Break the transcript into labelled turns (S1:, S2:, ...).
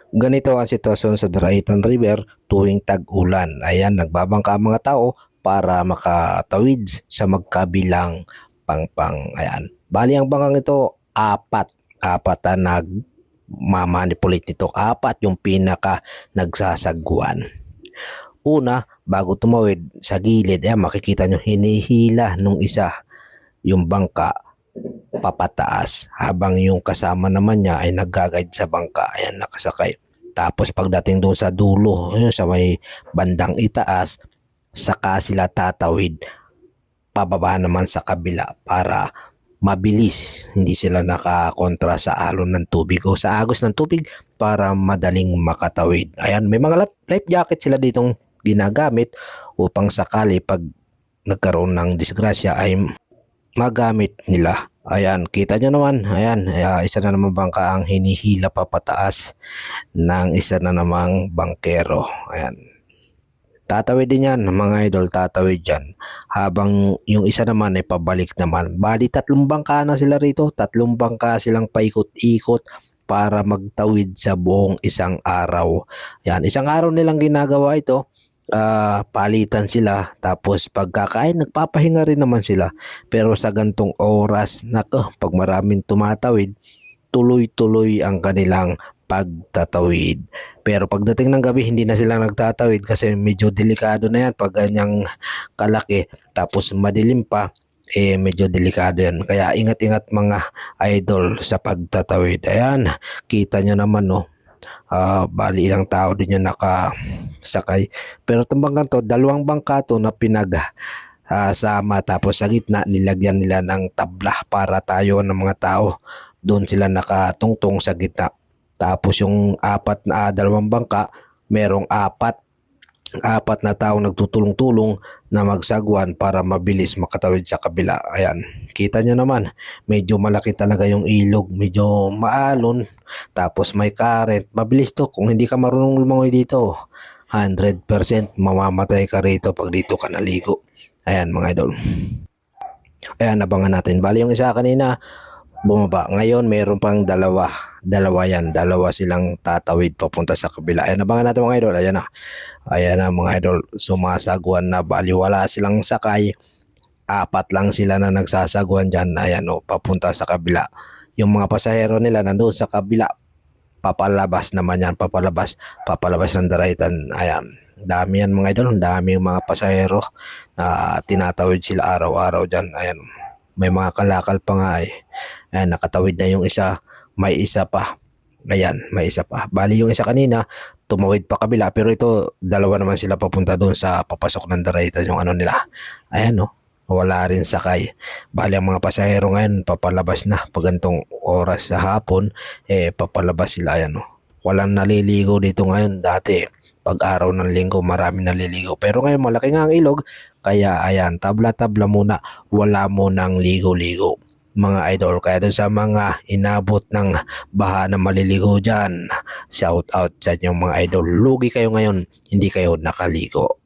S1: Ganito ang sitwasyon sa Daraitan River tuwing tag-ulan. Ayan, nagbabangka ang mga tao para makatawid sa magkabilang pangpang. Ayan. Bali ang bangkang ito, apat. Apat na nagmamanipulate nito. Apat yung pinaka nagsasagwan. Una, bago tumawid sa gilid, ayan, makikita nyo hinihila nung isa yung bangka papataas habang yung kasama naman niya ay nagga-guide sa bangka, ayan, nakasakay. Tapos pagdating doon sa dulo, ayun, sa may bandang itaas, saka sila tatawid pababa naman sa kabila para mabilis, hindi sila nakakontra sa alon ng tubig o sa agos ng tubig para madaling makatawid. Ayan, may mga life jacket sila ditong ginagamit upang sakali pag nagkaroon ng disgrasya ay magamit nila. Ayan, kita nyo naman, ayan, isa na naman bangka ang hinihila papataas ng isa na namang bangkero. Ayan. Tatawid din yan, mga idol, tatawid yan. Habang yung isa naman ay pabalik naman. Bali, tatlong bangka na sila rito. Tatlong bangka silang paikot-ikot para magtawid sa buong isang araw. Yan, isang araw nilang ginagawa ito. Palitan sila, tapos pagkakain nagpapahinga rin naman sila, pero sa gantong oras nako, pag maraming tumatawid, tuloy-tuloy ang kanilang pagtatawid. Pero pagdating ng gabi hindi na sila nagtatawid kasi medyo delikado na yan pag ganyang kalaki, tapos madilim pa, medyo delikado yan, kaya ingat-ingat mga idol sa pagtatawid. Ayan, kita nyo naman, no. Bali ilang tao din yung nakasakay. Pero itong bangka to, dalawang bangka to na sama, tapos sa gitna nilagyan nila ng tabla para tayo ng mga tao. Doon sila nakatungtong sa gitna. Tapos yung dalawang bangka, merong apat na taong nagtutulong-tulong na magsagwan para mabilis makatawid sa kabila. Ayan, kita nyo naman, medyo malaki talaga yung ilog, medyo maalon, tapos may current. Mabilis to, kung hindi ka marunong lumangoy dito, 100% mamamatay ka rito pag dito ka naligo. Ayan mga idol. Ayan, abangan natin. Bali yung isa kanina bumaba. Ngayon mayroon pang dalawa. Dalawa yan. Dalawa silang tatawid papunta sa kabila. Ayan, abangan natin mga idol. Ayan na. Ayan na mga idol. Sumasagwan na. Bali wala silang sakay. Apat lang sila na nagsasagwan dyan. Ayan o, papunta sa kabila. Yung mga pasahero nila nandoon sa kabila. Papalabas naman yan. Papalabas ng Daraitan. Ayan. Dami yan mga idol. Dami yung mga pasahero na tinatawid sila araw-araw dyan. Ayan. May mga kalakal pa nga eh. Ayan, nakatawid na yung isa. May isa pa. Ayan, may isa pa. Bali yung isa kanina, tumawid pa kabila. Pero ito, dalawa naman sila papunta doon sa papasok ng Daraitan, yung ano nila. Ayan no, wala rin sakay. Bali ang mga pasahero ngayon, papalabas na. Pag gantong oras sa hapon, papalabas sila. Ayan no. Walang naliligo dito ngayon. Dati, pag araw ng linggo, marami naliligo. Pero ngayon, malaki nga ang ilog. Kaya ayan, tabla-tabla muna, wala mo nang ligo-ligo mga idol. Kaya doon sa mga inabot ng baha na maliligo dyan, shout out sa inyong mga idol. Lugi kayo ngayon, hindi kayo nakaligo.